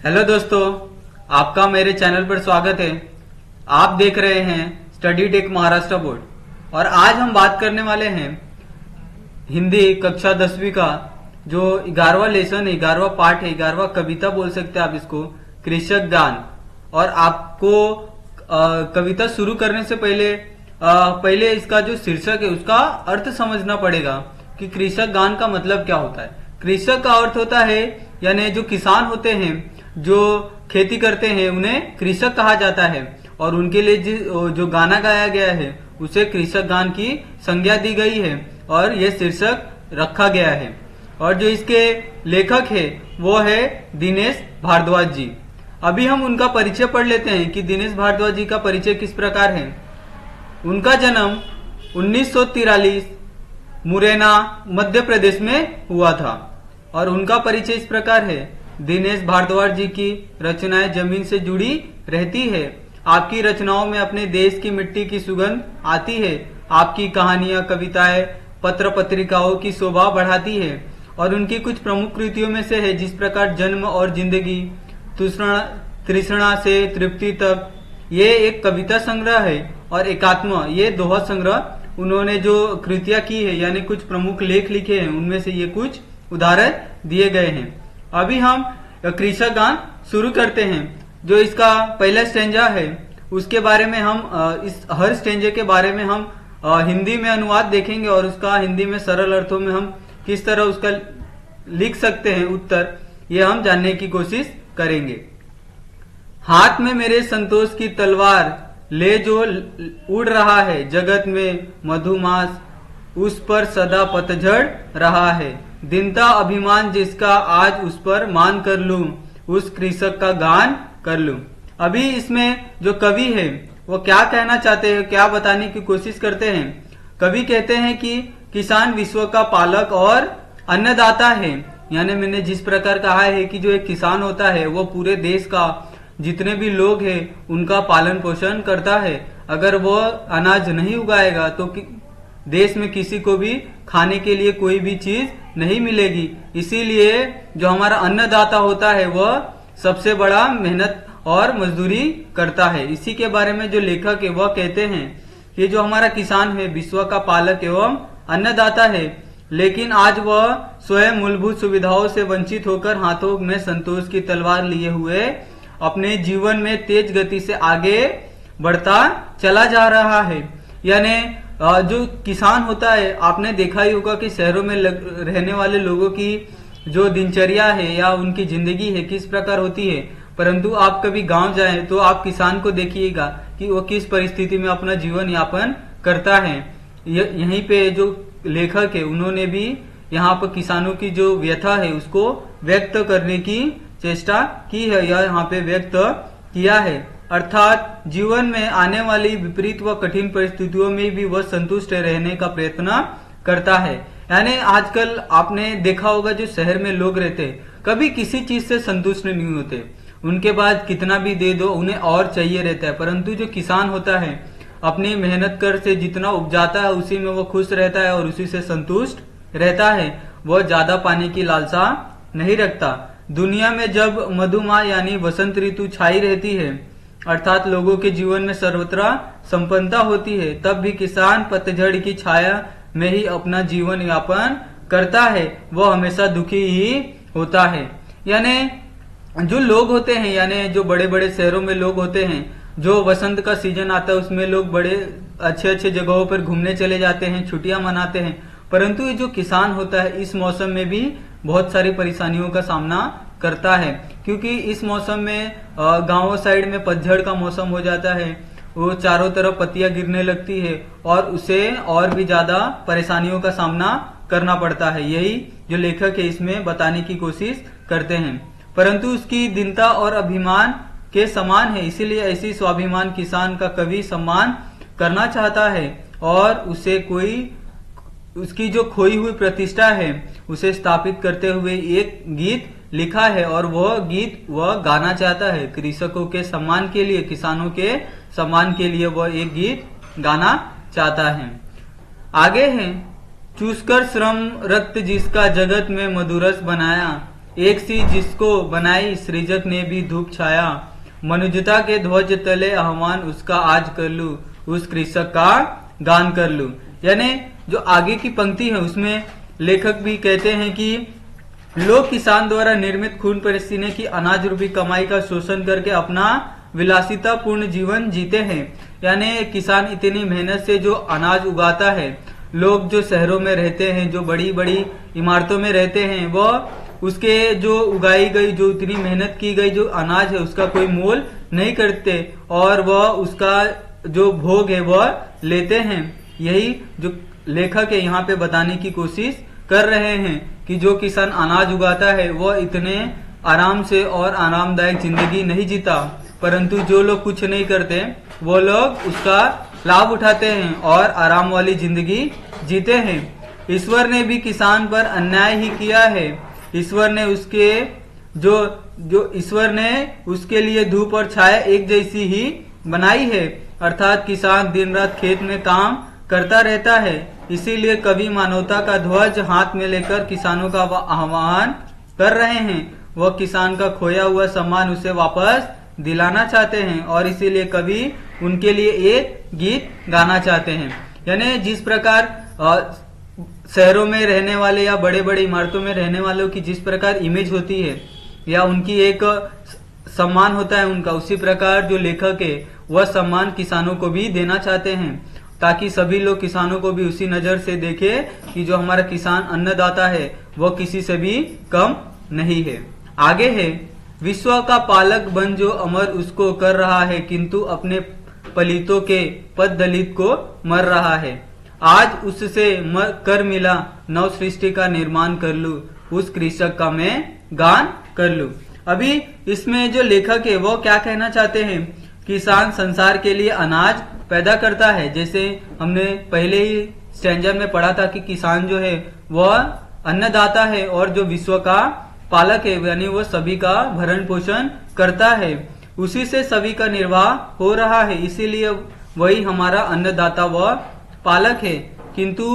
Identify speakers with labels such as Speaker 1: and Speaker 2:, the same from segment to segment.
Speaker 1: Hello दोस्तों, आपका मेरे चैनल पर स्वागत है। आप देख रहे हैं स्टडी टेक महाराष्ट्र बोर्ड और आज हम बात करने वाले हैं हिंदी कक्षा 10वीं का जो 11वां लेसन है, 11वां पार्ट है, 11वां कविता बोल सकते हैं आप इसको, कृषक गान। और आपको कविता शुरू करने से पहले इसका जो शीर्षक है उसका अर्थ समझना पड़ेगा कि कृषक गान का मतलब क्या होता है। कृषक का अर्थ होता है यानी जो किसान होते हैं, जो खेती करते हैं, उन्हें कृषक कहा जाता है और उनके लिए जो गाना गाया गया है उसे कृषक गान की संज्ञा दी गई है और यह शीर्षक रखा गया है। और जो इसके लेखक है वो है दिनेश भारद्वाज जी। अभी हम उनका परिचय पढ़ लेते हैं कि दिनेश भारद्वाज जी का परिचय किस प्रकार है। उनका जन्म 1943 मुरैना मध्य प्रदेश में हुआ था और उनका परिचय इस प्रकार है। दिनेश भारद्वाज जी की रचनाएं जमीन से जुड़ी रहती है। आपकी रचनाओं में अपने देश की मिट्टी की सुगंध आती है। आपकी कहानियां, कविताएं पत्र पत्रिकाओं की शोभा बढ़ाती है और उनकी कुछ प्रमुख कृतियों में से है जिस प्रकार जन्म और जिंदगी, तृष्णा से तृप्ति तक, ये एक कविता संग्रह है, और एकात्म, ये दोहा संग्रह। उन्होंने जो कृतियां की है यानी कुछ प्रमुख लेख लिखे हैं, उनमें से ये कुछ उदाहरण दिए गए हैं। अभी हम कृषक गान शुरू करते हैं। जो इसका पहला स्टेंजा है उसके बारे में हम इस हर स्टेंजे के बारे में हम हिंदी में अनुवाद देखेंगे और उसका हिंदी में सरल अर्थों में हम किस तरह उसका लिख सकते हैं उत्तर, ये हम जानने की कोशिश करेंगे। हाथ में मेरे संतोष की तलवार ले जो उड़ रहा है, जगत में मधुमास उस पर सदा पतझड़ रहा है। दीनता अभिमान जिसका आज उस पर मान कर लूं, उस कृषक का गान कर लूं। अभी इसमें जो कवि है वो क्या कहना चाहते हैं, क्या बताने की कोशिश करते हैं। कवि कहते हैं कि किसान विश्व का पालक और अन्नदाता है। यानी मैंने जिस प्रकार कहा है कि जो एक किसान होता है वो पूरे देश का जितने भी लोग हैं उनका पालन पोषण करता है। अगर वो अनाज नहीं उगाएगा तो देश में किसी को भी खाने के लिए कोई भी चीज नहीं मिलेगी। इसीलिए जो हमारा अन्नदाता होता है वह सबसे बड़ा मेहनत और मजदूरी करता है। इसी के बारे में जो लेखक है वह कहते हैं कि जो हमारा किसान है विश्व का पालक एवं अन्नदाता है, लेकिन आज वह स्वयं मूलभूत सुविधाओं से वंचित होकर हाथों में संतोष की तलवार लिए हुए अपने जीवन में तेज गति से आगे बढ़ता चला जा रहा है। यानी जो किसान होता है, आपने देखा ही होगा कि शहरों में रहने वाले लोगों की जो दिनचर्या है या उनकी जिंदगी है किस प्रकार होती है, परंतु आप कभी गांव जाएं तो आप किसान को देखिएगा कि वो किस परिस्थिति में अपना जीवन यापन करता है। यहीं पे जो लेखक है उन्होंने भी यहाँ पर किसानों की जो व्यथा है उसको व्यक्त करने की चेष्टा की है या यहाँ पे व्यक्त किया है। अर्थात जीवन में आने वाली विपरीत व कठिन परिस्थितियों में भी वह संतुष्ट रहने का प्रयत्न करता है। यानी आजकल आपने देखा होगा जो शहर में लोग रहते हैं कभी किसी चीज से संतुष्ट नहीं होते, उनके पास कितना भी दे दो उन्हें और चाहिए रहता है। परंतु जो किसान होता है अपनी मेहनत कर से जितना उपजाता है उसी में वो खुश रहता है और उसी से संतुष्ट रहता है। वह ज्यादा पाने की लालसा नहीं रखता। दुनिया में जब मधुमा यानी वसंत ऋतु छाई रहती है, अर्थात लोगों के जीवन में सर्वत्र संपन्नता होती है, तब भी किसान पतझड़ की छाया में ही अपना जीवन यापन करता है। वह हमेशा दुखी ही होता है। यानी जो लोग होते हैं, यानी जो बड़े बड़े शहरों में लोग होते हैं, जो वसंत का सीजन आता है उसमें लोग बड़े अच्छे अच्छे जगहों पर घूमने चले जाते हैं, छुट्टियां मनाते हैं। परंतु ये जो किसान होता है इस मौसम में भी बहुत सारी परेशानियों का सामना करता है, क्योंकि इस मौसम में गांवों साइड में पतझड़ का मौसम हो जाता है, वो चारों तरफ पत्तियां गिरने लगती है और उसे और भी ज्यादा परेशानियों का सामना करना पड़ता है। यही जो लेखक है इसमें बताने की कोशिश करते हैं। परंतु उसकी दीनता और अभिमान के समान है, इसीलिए ऐसी स्वाभिमान किसान का कवि सम्मान करना चाहता है और उसे उसकी जो खोई हुई प्रतिष्ठा है उसे स्थापित करते हुए एक गीत लिखा है और वह गीत वह गाना चाहता है। कृषकों के सम्मान के लिए, किसानों के सम्मान के लिए वह एक गीत गाना चाहता है। आगे है, चूसकर श्रम रक्त जिसका जगत में मधुरस बनाया, एक सी जिसको बनाई सृजक ने भी धूप छाया, मनुजता के ध्वज तले आह्वान उसका आज कर लूं, उस कृषक का गान कर लूं। यानी जो आगे की पंक्ति है उसमें लेखक भी कहते हैं कि लोग किसान द्वारा निर्मित खून पसीने की अनाज रूपी कमाई का शोषण करके अपना विलासिता पूर्ण जीवन जीते हैं। यानी किसान इतनी मेहनत से जो अनाज उगाता है, लोग जो शहरों में रहते हैं, जो बड़ी बड़ी इमारतों में रहते हैं, वह उसके जो उगाई गई, जो इतनी मेहनत की गई जो अनाज है उसका कोई मोल नहीं करते और वह उसका जो भोग है वह लेते हैं। यही जो लेखक है यहाँ पे बताने की कोशिश कर रहे हैं कि जो किसान अनाज उगाता है वह इतने आराम से और आरामदायक जिंदगी नहीं जीता, परंतु जो लोग कुछ नहीं करते वो लोग उसका लाभ उठाते हैं और आराम वाली जिंदगी जीते हैं। ईश्वर ने भी किसान पर अन्याय ही किया है। ईश्वर ने ईश्वर ने उसके लिए धूप और छाया एक जैसी ही बनाई है, अर्थात किसान दिन रात खेत में काम करता रहता है। इसीलिए कवि मानवता का ध्वज हाथ में लेकर किसानों का आह्वान कर रहे हैं। वह किसान का खोया हुआ सम्मान उसे वापस दिलाना चाहते हैं और इसीलिए कवि उनके लिए एक गीत गाना चाहते हैं। यानी जिस प्रकार शहरों में रहने वाले या बड़े बड़े इमारतों में रहने वालों की जिस प्रकार इमेज होती है या उनकी एक सम्मान होता है उनका, उसी प्रकार जो लेखक है वह सम्मान किसानों को भी देना चाहते हैं, ताकि सभी लोग किसानों को भी उसी नजर से देखे कि जो हमारा किसान अन्नदाता है वह किसी से भी कम नहीं है। आगे है, विश्व का पालक बन जो अमर उसको कर रहा है, किंतु अपने पलितों के पद दलित को मर रहा है। आज उससे कर मिला नव सृष्टि का निर्माण कर लूं, उस कृषक का मैं गान कर लूं। अभी इसमें जो लेखक है वो क्या कहना चाहते हैं, किसान संसार के लिए अनाज पैदा करता है। जैसे हमने पहले ही स्टैंजर में पढ़ा था कि किसान जो है वह अन्नदाता है और जो विश्व का पालक है, यानी वो सभी का भरण पोषण करता है, उसी से सभी का निर्वाह हो रहा है। इसीलिए वही हमारा अन्नदाता व पालक है। किंतु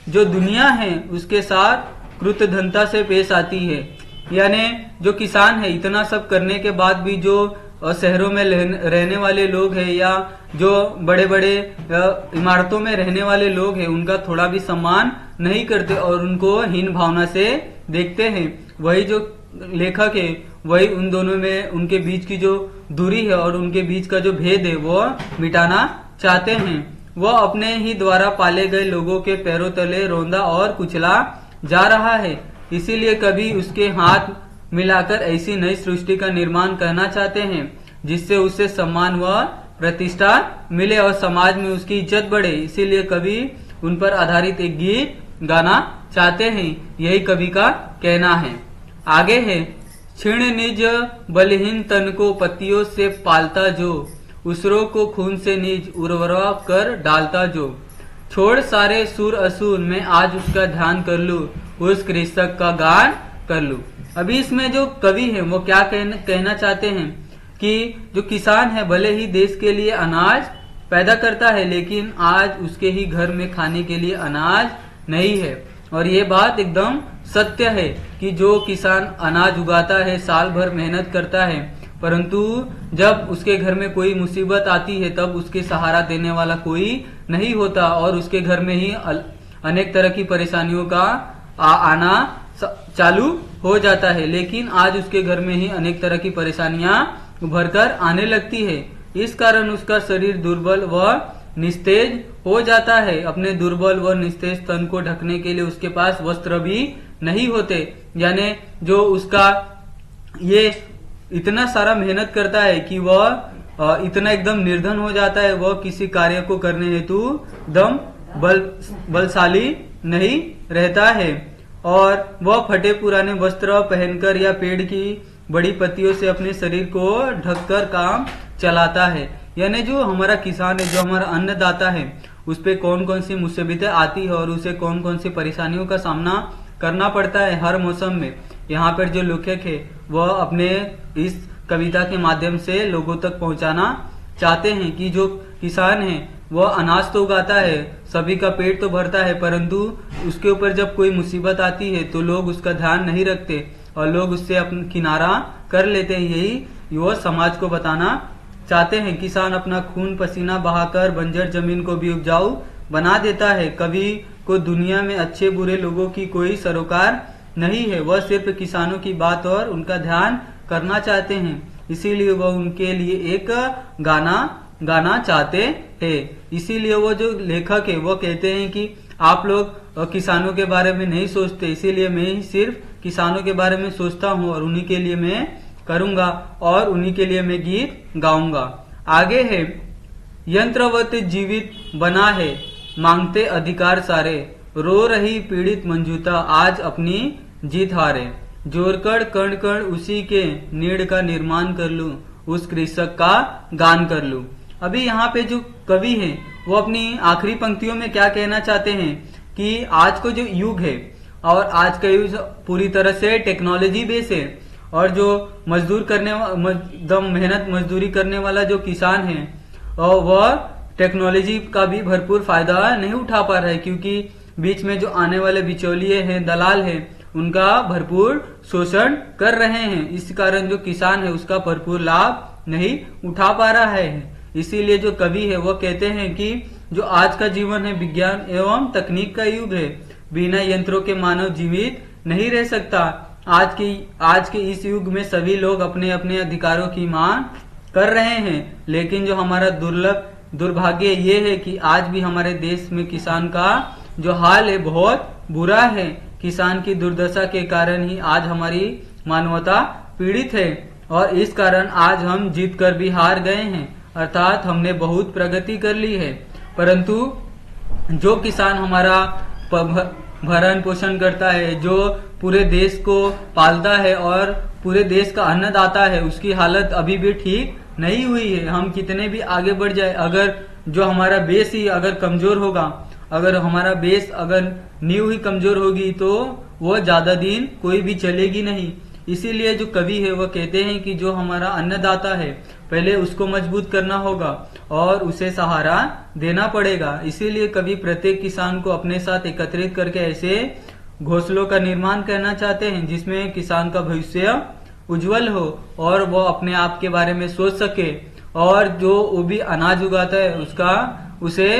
Speaker 1: जो दुनिया है उसके साथ कृतघ्नता से पेश आती है। यानी जो किसान है इतना सब करने के बाद भी जो शहरों में रहने वाले लोग हैं या जो बड़े बड़े इमारतों में रहने वाले लोग हैं उनका थोड़ा भी सम्मान नहीं करते और उनको हीन भावना से देखते हैं। वही जो लेखक है वही उन दोनों में उनके बीच की जो दूरी है और उनके बीच का जो भेद है वो मिटाना चाहते हैं। वह अपने ही द्वारा पाले गए लोगों के पैरों तले रौंदा और कुचला जा रहा है। इसीलिए कभी उसके हाथ मिलाकर ऐसी नई सृष्टि का निर्माण करना चाहते हैं जिससे उसे सम्मान व प्रतिष्ठा मिले और समाज में उसकी इज्जत बढ़े। इसीलिए कभी उन पर आधारित एक गीत गाना चाहते हैं। यही कवि का कहना है। आगे है, क्षीण निज बलहीन तन को पत्तियों से पालता जो, उसरों को खून से निज उर्वरा कर डालता जो, छोड़ सारे सुर असुर में आज उसका ध्यान कर लूं, उस कृषक का गान कर लूं। अभी इसमें जो कवि है वो क्या कहना चाहते हैं कि जो किसान है भले ही देश के लिए अनाज पैदा करता है, लेकिन आज उसके ही घर में खाने के लिए अनाज नहीं है। और ये बात एकदम सत्य है कि जो किसान अनाज उगाता है, साल भर मेहनत करता है, परंतु जब उसके घर में कोई मुसीबत आती है तब उसके सहारा देने वाला कोई नहीं होता और उसके घर में ही अनेक तरह की परेशानियों का आना चालू हो जाता है। लेकिन आज उसके घर में ही अनेक तरह की परेशानियां उभरकर आने लगती है। इस कारण उसका शरीर दुर्बल व निस्तेज हो जाता है। अपने दुर्बल व निस्तेज तन को ढकने के लिए उसके पास वस्त्र भी नहीं होते। यानी जो उसका ये इतना सारा मेहनत करता है कि वह इतना एकदम निर्धन हो जाता है, वह किसी कार्य को करने हेतु दम बलशाली नहीं रहता है और वह फटे पुराने वस्त्र पहनकर या पेड़ की बड़ी पत्तियों से अपने शरीर को ढककर काम चलाता है। यानी जो हमारा किसान है, जो हमारा अन्नदाता है, उस पे कौन कौन सी मुसीबतें आती है और उसे कौन कौन सी परेशानियों का सामना करना पड़ता है हर मौसम में। यहाँ पर जो लेखक है वह अपने इस कविता के माध्यम से लोगों तक पहुंचाना चाहते हैं कि जो किसान है वह अनाज तो उगाता है, सभी का पेट तो भरता है, परंतु उसके ऊपर जब कोई मुसीबत आती है तो लोग उसका ध्यान नहीं रखते और लोग उससे अपना किनारा कर लेते हैं। यही वो समाज को बताना चाहते हैं। किसान अपना खून पसीना बहाकर बंजर जमीन को भी उपजाऊ बना देता है। कवि को दुनिया में अच्छे बुरे लोगों की कोई सरोकार नहीं है, वह सिर्फ किसानों की बात और उनका ध्यान करना चाहते हैं, इसीलिए वह उनके लिए एक गाना चाहते हैं। इसीलिए वो जो लेखक है वो कहते हैं कि आप लोग किसानों के बारे में नहीं सोचते, इसीलिए मैं ही सिर्फ किसानों के बारे में सोचता हूँ और उन्हीं के लिए मैं करूंगा और उन्हीं के लिए मैं गीत गाऊंगा। आगे है, यंत्रवत जीवित बना है मांगते अधिकार सारे, रो रही पीड़ित मंजूता आज अपनी जीत हारे, जोरकड़ कण कण उसी के नीड़ का निर्माण कर लूं, उस कृषक का गान कर लूं। अभी यहाँ पे जो कवि है वो अपनी आखिरी पंक्तियों में क्या कहना चाहते हैं कि आज को जो युग है और आज का युग पूरी तरह से टेक्नोलॉजी बेस है और जो मजदूर करने मेहनत मजदूरी करने वाला जो किसान है और वह टेक्नोलॉजी का भी भरपूर फायदा नहीं उठा पा रहा है, क्योंकि बीच में जो आने वाले बिचौलिए हैं, दलाल हैं, उनका भरपूर शोषण कर रहे हैं। इस कारण जो किसान है उसका भरपूर लाभ नहीं उठा पा रहा है। इसीलिए जो कवि है वो कहते हैं कि जो आज का जीवन है विज्ञान एवं तकनीक का युग है, बिना यंत्रों के मानव जीवित नहीं रह सकता। आज के इस युग में सभी लोग अपने अपने अधिकारों की मांग कर रहे हैं, लेकिन जो हमारा दुर्भाग्य ये है कि आज भी हमारे देश में किसान का जो हाल है बहुत बुरा है। किसान की दुर्दशा के कारण ही आज हमारी मानवता पीड़ित है और इस कारण आज हम जीत कर भी हार गए हैं, अर्थात हमने बहुत प्रगति कर ली है, परंतु जो किसान हमारा भरण पोषण करता है, जो पूरे देश को पालता है और पूरे देश का अन्नदाता है, उसकी हालत अभी भी ठीक नहीं हुई है। हम कितने भी आगे बढ़ जाए, अगर जो हमारा बेस ही अगर कमजोर होगा, अगर हमारा बेस अगर नींव ही कमजोर होगी तो वो ज्यादा दिन कोई भी चलेगी नहीं। इसीलिए जो कवि है वो कहते हैं कि जो हमारा अन्नदाता है पहले उसको मजबूत करना होगा और उसे सहारा देना पड़ेगा। इसीलिए कवि प्रत्येक किसान को अपने साथ एकत्रित करके ऐसे घोंसलों का निर्माण करना चाहते हैं जिसमें किसान का भविष्य उज्जवल हो और वो अपने आप के बारे में सोच सके और जो वो भी अनाज उगाता है उसे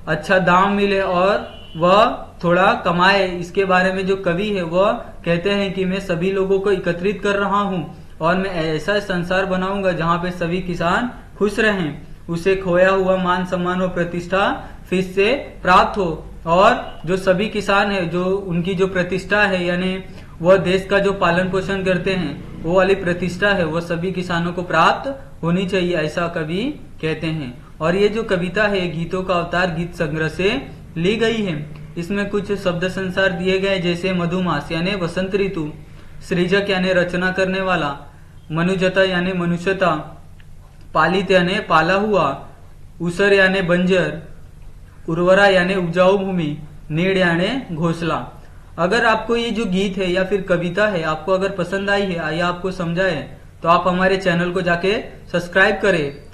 Speaker 1: अच्छा दाम मिले और वह थोड़ा कमाए। इसके बारे में जो कवि है वह कहते हैं कि मैं सभी लोगों को एकत्रित कर रहा हूँ और मैं ऐसा संसार बनाऊंगा जहाँ पे सभी किसान खुश रहें, उसे खोया हुआ मान सम्मान और प्रतिष्ठा फिर से प्राप्त हो और जो सभी किसान है जो उनकी जो प्रतिष्ठा है यानी वह देश का जो पालन पोषण करते हैं वो वाली प्रतिष्ठा है वो सभी किसानों को प्राप्त होनी चाहिए, ऐसा कवि कहते हैं। और ये जो कविता है गीतों का अवतार गीत संग्रह से ली गई है। इसमें कुछ शब्द संसार दिए गए जैसे मधुमास यानी वसंत ऋतु, सृजक यानी रचना करने वाला, मनुजता यानी मनुष्यता, पालित यानी पाला हुआ, उसर यानी बंजर, उर्वरा यानी उपजाऊ भूमि, नीड़ यानी घोंसला। अगर आपको ये जो गीत है या फिर कविता है आपको अगर पसंद आई है या आपको समझा है तो आप हमारे चैनल को जाके सब्सक्राइब करें